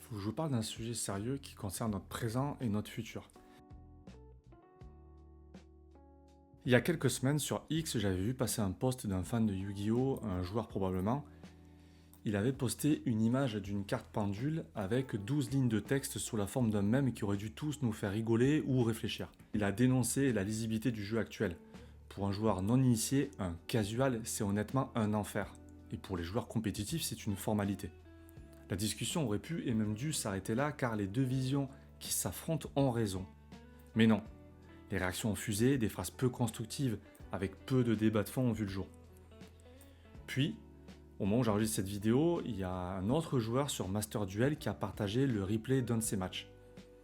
faut que je vous parle d'un sujet sérieux qui concerne notre présent et notre futur. Il y a quelques semaines sur X, j'avais vu passer un post d'un fan de Yu-Gi-Oh!, un joueur probablement. Il avait posté une image d'une carte pendule avec 12 lignes de texte sous la forme d'un mème qui aurait dû tous nous faire rigoler ou réfléchir. Il a dénoncé la lisibilité du jeu actuel. Pour un joueur non initié, un casual, c'est honnêtement un enfer. Et pour les joueurs compétitifs, c'est une formalité. La discussion aurait pu et même dû s'arrêter là car les deux visions qui s'affrontent ont raison. Mais non, les réactions ont fusé, des phrases peu constructives avec peu de débat de fond ont vu le jour. Puis, au moment où j'enregistre cette vidéo, il y a un autre joueur sur Master Duel qui a partagé le replay d'un de ses matchs.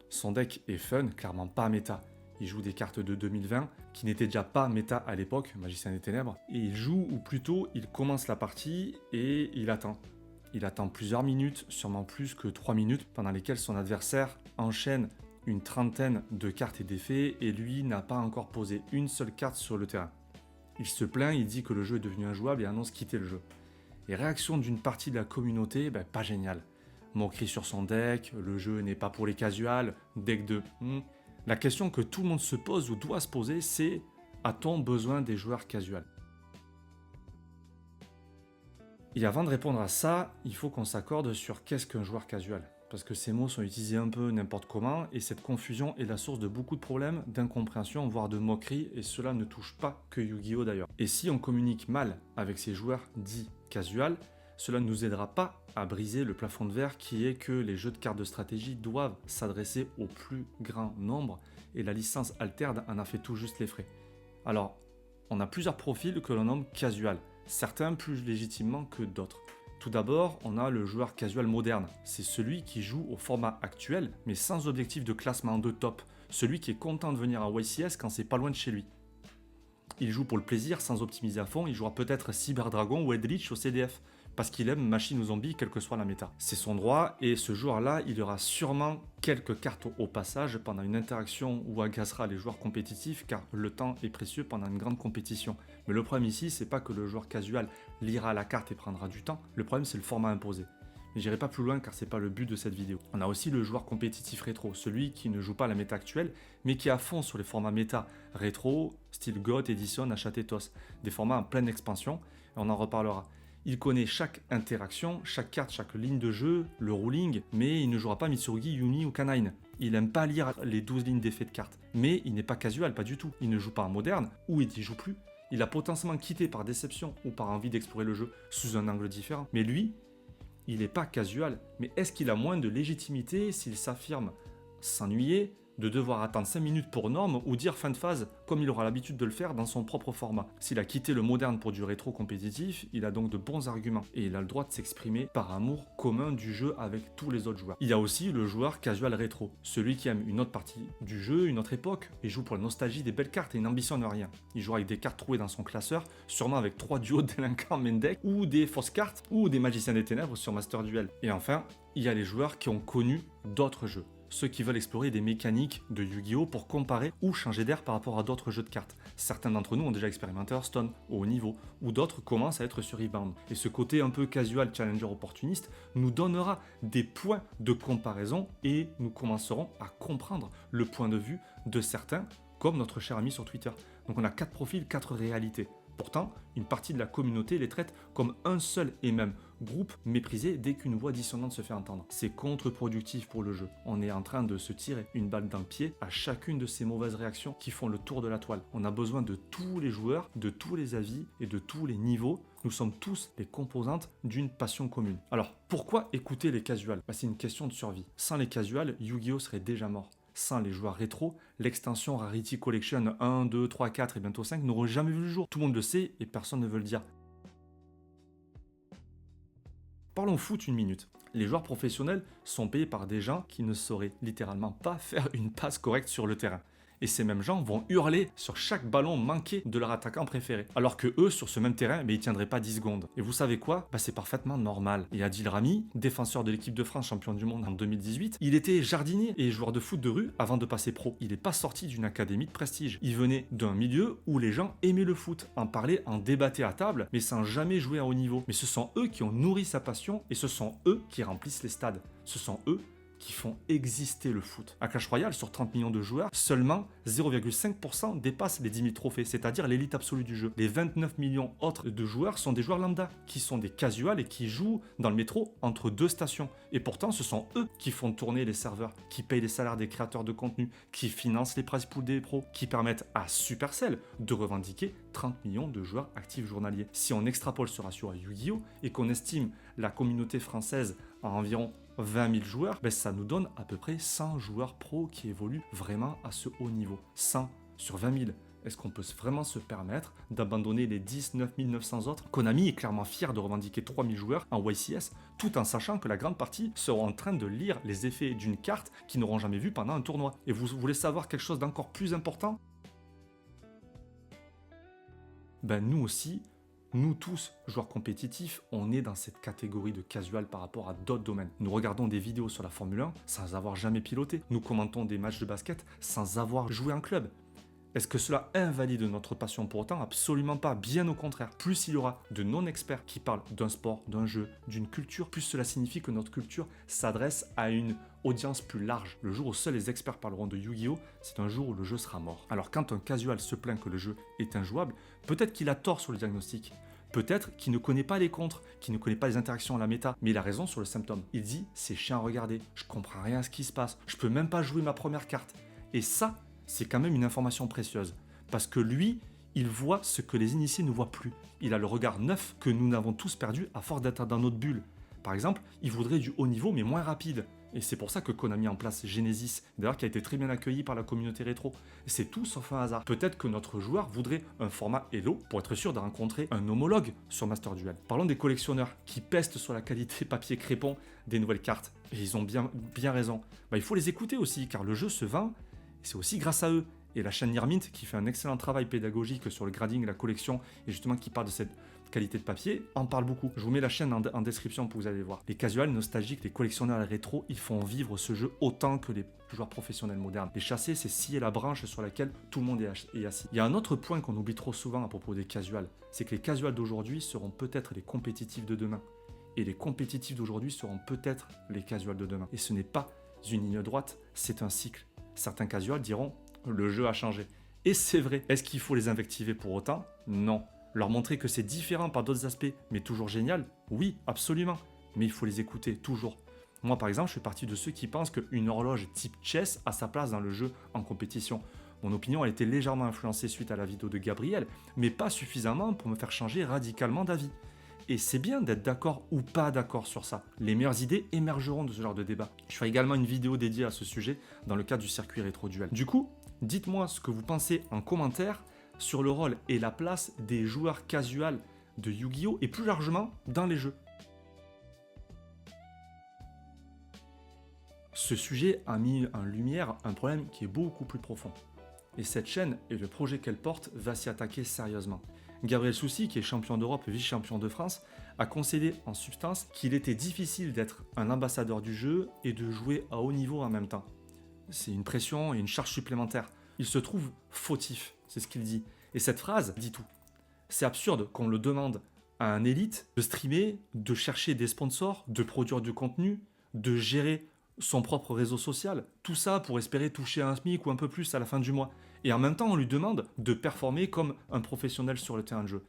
Son deck est fun, clairement pas méta. Il joue des cartes de 2020 qui n'étaient déjà pas méta à l'époque, Magicien des Ténèbres, et il joue, ou plutôt il commence la partie et il attend. Il attend plusieurs minutes, sûrement plus que 3 minutes, pendant lesquelles son adversaire enchaîne une trentaine de cartes et d'effets et lui n'a pas encore posé une seule carte sur le terrain. Il se plaint, il dit que le jeu est devenu injouable et annonce quitter le jeu. Et réaction d'une partie de la communauté, pas génial. Moquerie sur son deck, le jeu n'est pas pour les casuals, deck de... La question que tout le monde se pose ou doit se poser, c'est a-t-on besoin des joueurs casuals? Et avant de répondre à ça, il faut qu'on s'accorde sur qu'est-ce qu'un joueur casual. Parce que ces mots sont utilisés un peu n'importe comment, et cette confusion est la source de beaucoup de problèmes, d'incompréhension, voire de moqueries, et cela ne touche pas que Yu-Gi-Oh! D'ailleurs. Et si on communique mal avec ces joueurs dits casual, cela ne nous aidera pas à briser le plafond de verre qui est que les jeux de cartes de stratégie doivent s'adresser au plus grand nombre, et la licence Altered en a fait tout juste les frais. Alors, on a plusieurs profils que l'on nomme casual, certains plus légitimement que d'autres. Tout d'abord, on a le joueur casual moderne. C'est celui qui joue au format actuel, mais sans objectif de classement de top. Celui qui est content de venir à YCS quand c'est pas loin de chez lui. Il joue pour le plaisir, sans optimiser à fond. Il jouera peut-être Cyber Dragon ou Eldritch au CDF, parce qu'il aime machine ou zombie, quelle que soit la méta. C'est son droit, et ce joueur-là, il aura sûrement quelques cartes au passage pendant une interaction où agacera les joueurs compétitifs, car le temps est précieux pendant une grande compétition. Mais le problème ici, c'est pas que le joueur casual lira la carte et prendra du temps, le problème c'est le format imposé. Mais j'irai pas plus loin car c'est pas le but de cette vidéo. On a aussi le joueur compétitif rétro, celui qui ne joue pas la méta actuelle, mais qui est à fond sur les formats méta rétro, style GOT, Edition, Achatetos, des formats en pleine expansion, et on en reparlera. Il connaît chaque interaction, chaque carte, chaque ligne de jeu, le ruling, mais il ne jouera pas Mitsurugi, Yumi ou Kanine. Il aime pas lire les 12 lignes d'effets de cartes. Mais il n'est pas casual, pas du tout. Il ne joue pas en moderne, ou il n'y joue plus. Il a potentiellement quitté par déception ou par envie d'explorer le jeu sous un angle différent. Mais lui, il n'est pas casual. Mais est-ce qu'il a moins de légitimité s'il s'affirme s'ennuyer, de devoir attendre 5 minutes pour norme ou dire fin de phase comme il aura l'habitude de le faire dans son propre format? S'il a quitté le moderne pour du rétro compétitif, il a donc de bons arguments et il a le droit de s'exprimer par amour commun du jeu avec tous les autres joueurs. Il y a aussi le joueur casual rétro, celui qui aime une autre partie du jeu, une autre époque, et joue pour la nostalgie des belles cartes et une ambition de rien. Il joue avec des cartes trouvées dans son classeur, sûrement avec 3 duos de délinquants main deck, ou des fausses cartes, ou des magiciens des ténèbres sur Master Duel. Et enfin, il y a les joueurs qui ont connu d'autres jeux. Ceux qui veulent explorer des mécaniques de Yu-Gi-Oh! Pour comparer ou changer d'air par rapport à d'autres jeux de cartes. Certains d'entre nous ont déjà expérimenté Hearthstone au haut niveau, ou d'autres commencent à être sur Rebound. Et ce côté un peu casual challenger opportuniste nous donnera des points de comparaison et nous commencerons à comprendre le point de vue de certains, comme notre cher ami sur Twitter. Donc on a 4 profils, 4 réalités. Pourtant, une partie de la communauté les traite comme un seul et même groupe méprisé dès qu'une voix dissonante se fait entendre. C'est contre-productif pour le jeu. On est en train de se tirer une balle dans le pied à chacune de ces mauvaises réactions qui font le tour de la toile. On a besoin de tous les joueurs, de tous les avis et de tous les niveaux. Nous sommes tous les composantes d'une passion commune. Alors, pourquoi écouter les casuals? C'est une question de survie. Sans les casuals, Yu-Gi-Oh! Serait déjà mort. Sans les joueurs rétro, l'extension Rarity Collection 1, 2, 3, 4 et bientôt 5 n'aurait jamais vu le jour. Tout le monde le sait et personne ne veut le dire. Parlons foot une minute. Les joueurs professionnels sont payés par des gens qui ne sauraient littéralement pas faire une passe correcte sur le terrain. Et ces mêmes gens vont hurler sur chaque ballon manqué de leur attaquant préféré. Alors que eux, sur ce même terrain, ils tiendraient pas 10 secondes. Et vous savez quoi? C'est parfaitement normal. Et Adil Rami, défenseur de l'équipe de France, champion du monde en 2018, il était jardinier et joueur de foot de rue avant de passer pro. Il n'est pas sorti d'une académie de prestige. Il venait d'un milieu où les gens aimaient le foot, en parlaient, en débattaient à table, mais sans jamais jouer à haut niveau. Mais ce sont eux qui ont nourri sa passion et ce sont eux qui remplissent les stades. Ce sont eux qui font exister le foot. À Clash Royale, sur 30 millions de joueurs, seulement 0,5% dépassent les 10 000 trophées, c'est-à-dire l'élite absolue du jeu. Les 29 millions autres de joueurs sont des joueurs lambda, qui sont des casuals et qui jouent dans le métro entre deux stations. Et pourtant, ce sont eux qui font tourner les serveurs, qui payent les salaires des créateurs de contenu, qui financent les prize pools des pros, qui permettent à Supercell de revendiquer 30 millions de joueurs actifs journaliers. Si on extrapole ce ratio à Yu-Gi-Oh! Et qu'on estime la communauté française à environ 20 000 joueurs, ça nous donne à peu près 100 joueurs pros qui évoluent vraiment à ce haut niveau. 100 sur 20 000. Est-ce qu'on peut vraiment se permettre d'abandonner les 19 900 autres? Konami est clairement fier de revendiquer 3 000 joueurs en YCS, tout en sachant que la grande partie seront en train de lire les effets d'une carte qu'ils n'auront jamais vue pendant un tournoi. Et vous voulez savoir quelque chose d'encore plus important? Nous aussi, nous tous, joueurs compétitifs, on est dans cette catégorie de casual par rapport à d'autres domaines. Nous regardons des vidéos sur la Formule 1 sans avoir jamais piloté. Nous commentons des matchs de basket sans avoir joué en club. Est-ce que cela invalide notre passion pour autant? Absolument pas, bien au contraire. Plus il y aura de non-experts qui parlent d'un sport, d'un jeu, d'une culture, plus cela signifie que notre culture s'adresse à une audience plus large. Le jour où seuls les experts parleront de Yu-Gi-Oh!, c'est un jour où le jeu sera mort. Alors quand un casual se plaint que le jeu est injouable, peut-être qu'il a tort sur le diagnostic. Peut-être qu'il ne connaît pas les contres, qu'il ne connaît pas les interactions à la méta, mais il a raison sur le symptôme. Il dit « c'est chiant à regarder, je comprends rien à ce qui se passe, je peux même pas jouer ma première carte ». Et ça, c'est quand même une information précieuse. Parce que lui, il voit ce que les initiés ne voient plus. Il a le regard neuf que nous n'avons tous perdu à force d'être dans notre bulle. Par exemple, il voudrait du haut niveau mais moins rapide. Et c'est pour ça que Konami a en place Genesis, d'ailleurs qui a été très bien accueilli par la communauté rétro. C'est tout sauf un hasard. Peut-être que notre joueur voudrait un format Elo pour être sûr de rencontrer un homologue sur Master Duel. Parlons des collectionneurs qui pestent sur la qualité papier crépon des nouvelles cartes. Et ils ont bien raison. Il faut les écouter aussi, car le jeu se vend, et c'est aussi grâce à eux. Et la chaîne Nirmint, qui fait un excellent travail pédagogique sur le grading et la collection, et justement qui parle de cette qualité de papier, en parle beaucoup. Je vous mets la chaîne en description pour que vous allez voir. Les casuals, nostalgiques, les collectionneurs et rétro, ils font vivre ce jeu autant que les joueurs professionnels modernes. Les chasser, c'est scier la branche sur laquelle tout le monde est assis. Il y a un autre point qu'on oublie trop souvent à propos des casuals, c'est que les casuals d'aujourd'hui seront peut-être les compétitifs de demain. Et les compétitifs d'aujourd'hui seront peut-être les casuals de demain. Et ce n'est pas une ligne droite, c'est un cycle. Certains casuals diront « le jeu a changé ». Et c'est vrai. Est-ce qu'il faut les invectiver pour autant? Non. Leur montrer que c'est différent par d'autres aspects, mais toujours génial? Oui, absolument. Mais il faut les écouter, toujours. Moi, par exemple, je fais partie de ceux qui pensent qu'une horloge type chess a sa place dans le jeu en compétition. Mon opinion a été légèrement influencée suite à la vidéo de Gabriel, mais pas suffisamment pour me faire changer radicalement d'avis. Et c'est bien d'être d'accord ou pas d'accord sur ça. Les meilleures idées émergeront de ce genre de débat. Je ferai également une vidéo dédiée à ce sujet dans le cadre du circuit rétro duel. Du coup, dites-moi ce que vous pensez en commentaire sur le rôle et la place des joueurs casuals de Yu-Gi-Oh! Et plus largement dans les jeux. Ce sujet a mis en lumière un problème qui est beaucoup plus profond. Et cette chaîne et le projet qu'elle porte va s'y attaquer sérieusement. Gabriel Soucy, qui est champion d'Europe et vice-champion de France, a concédé en substance qu'il était difficile d'être un ambassadeur du jeu et de jouer à haut niveau en même temps. C'est une pression et une charge supplémentaire. Il se trouve fautif, c'est ce qu'il dit. Et cette phrase dit tout. C'est absurde qu'on le demande à un élite de streamer, de chercher des sponsors, de produire du contenu, de gérer son propre réseau social. Tout ça pour espérer toucher un SMIC ou un peu plus à la fin du mois. Et en même temps, on lui demande de performer comme un professionnel sur le terrain de jeu.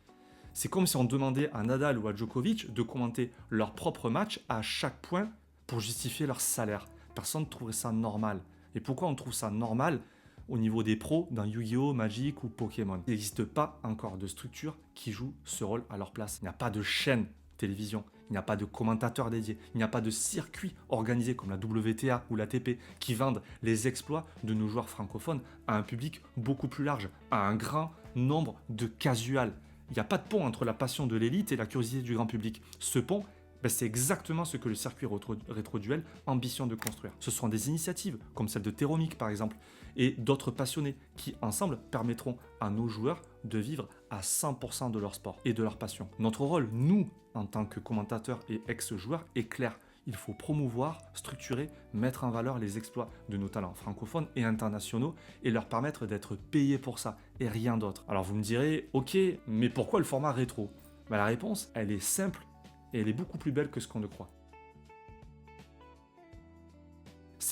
C'est comme si on demandait à Nadal ou à Djokovic de commenter leur propre match à chaque point pour justifier leur salaire. Personne ne trouverait ça normal. Et pourquoi on trouve ça normal au niveau des pros dans Yu-Gi-Oh!, Magic ou Pokémon? Il n'existe pas encore de structure qui joue ce rôle à leur place. Il n'y a pas de chaîne télévision, il n'y a pas de commentateurs dédiés, il n'y a pas de circuit organisé comme la WTA ou l'ATP qui vendent les exploits de nos joueurs francophones à un public beaucoup plus large, à un grand nombre de casuals. Il n'y a pas de pont entre la passion de l'élite et la curiosité du grand public. Ce pont, c'est exactement ce que le circuit rétro-duel ambitionne de construire. Ce sont des initiatives, comme celle de Teromic par exemple, et d'autres passionnés, qui ensemble permettront à nos joueurs de vivre à 100% de leur sport et de leur passion. Notre rôle, nous, en tant que commentateurs et ex-joueurs, est clair. Il faut promouvoir, structurer, mettre en valeur les exploits de nos talents francophones et internationaux et leur permettre d'être payés pour ça et rien d'autre. Alors vous me direz, ok, mais pourquoi le format rétro? La réponse, elle est simple et elle est beaucoup plus belle que ce qu'on ne croit.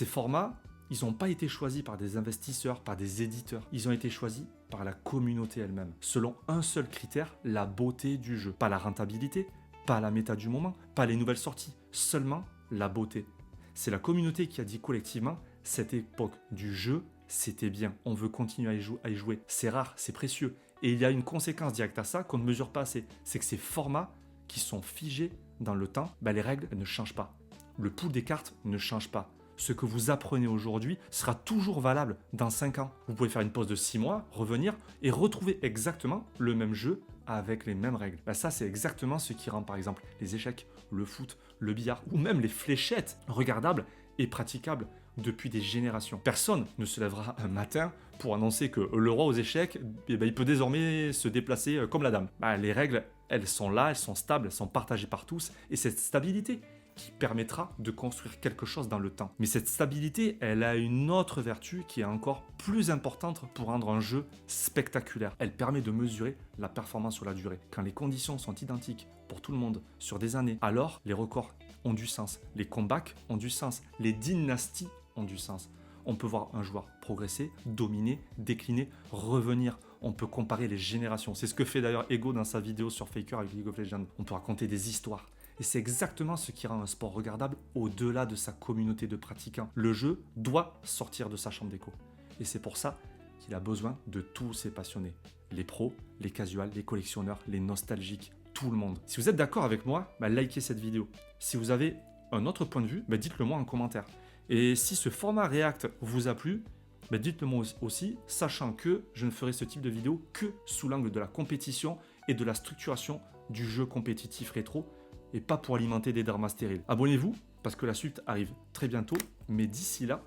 Ces formats, ils n'ont pas été choisis par des investisseurs, par des éditeurs. Ils ont été choisis par la communauté elle-même, selon un seul critère, la beauté du jeu. Pas la rentabilité, pas la méta du moment, pas les nouvelles sorties, seulement la beauté. C'est la communauté qui a dit collectivement, cette époque du jeu, c'était bien. On veut continuer à y jouer. C'est rare, c'est précieux. Et il y a une conséquence directe à ça qu'on ne mesure pas assez. C'est que ces formats qui sont figés dans le temps, les règles ne changent pas. Le pool des cartes ne change pas. Ce que vous apprenez aujourd'hui sera toujours valable dans 5 ans. Vous pouvez faire une pause de 6 mois, revenir et retrouver exactement le même jeu avec les mêmes règles. Ça, c'est exactement ce qui rend par exemple les échecs, le foot, le billard ou même les fléchettes regardables et praticables depuis des générations. Personne ne se lèvera un matin pour annoncer que le roi aux échecs, il peut désormais se déplacer comme la dame. Les règles, elles sont là, elles sont stables, elles sont partagées par tous et cette stabilité qui permettra de construire quelque chose dans le temps. Mais cette stabilité, elle a une autre vertu qui est encore plus importante pour rendre un jeu spectaculaire. Elle permet de mesurer la performance sur la durée. Quand les conditions sont identiques pour tout le monde sur des années, alors les records ont du sens, les comebacks ont du sens, les dynasties ont du sens. On peut voir un joueur progresser, dominer, décliner, revenir. On peut comparer les générations. C'est ce que fait d'ailleurs Ego dans sa vidéo sur Faker avec League of Legends. On peut raconter des histoires. Et c'est exactement ce qui rend un sport regardable au-delà de sa communauté de pratiquants. Le jeu doit sortir de sa chambre d'écho. Et c'est pour ça qu'il a besoin de tous ses passionnés. Les pros, les casuals, les collectionneurs, les nostalgiques, tout le monde. Si vous êtes d'accord avec moi, likez cette vidéo. Si vous avez un autre point de vue, dites-le moi en commentaire. Et si ce format React vous a plu, dites-le moi aussi, sachant que je ne ferai ce type de vidéo que sous l'angle de la compétition et de la structuration du jeu compétitif rétro, et pas pour alimenter des dharmas stériles. Abonnez-vous, parce que la suite arrive très bientôt, mais d'ici là,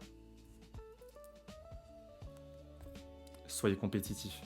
soyez compétitifs.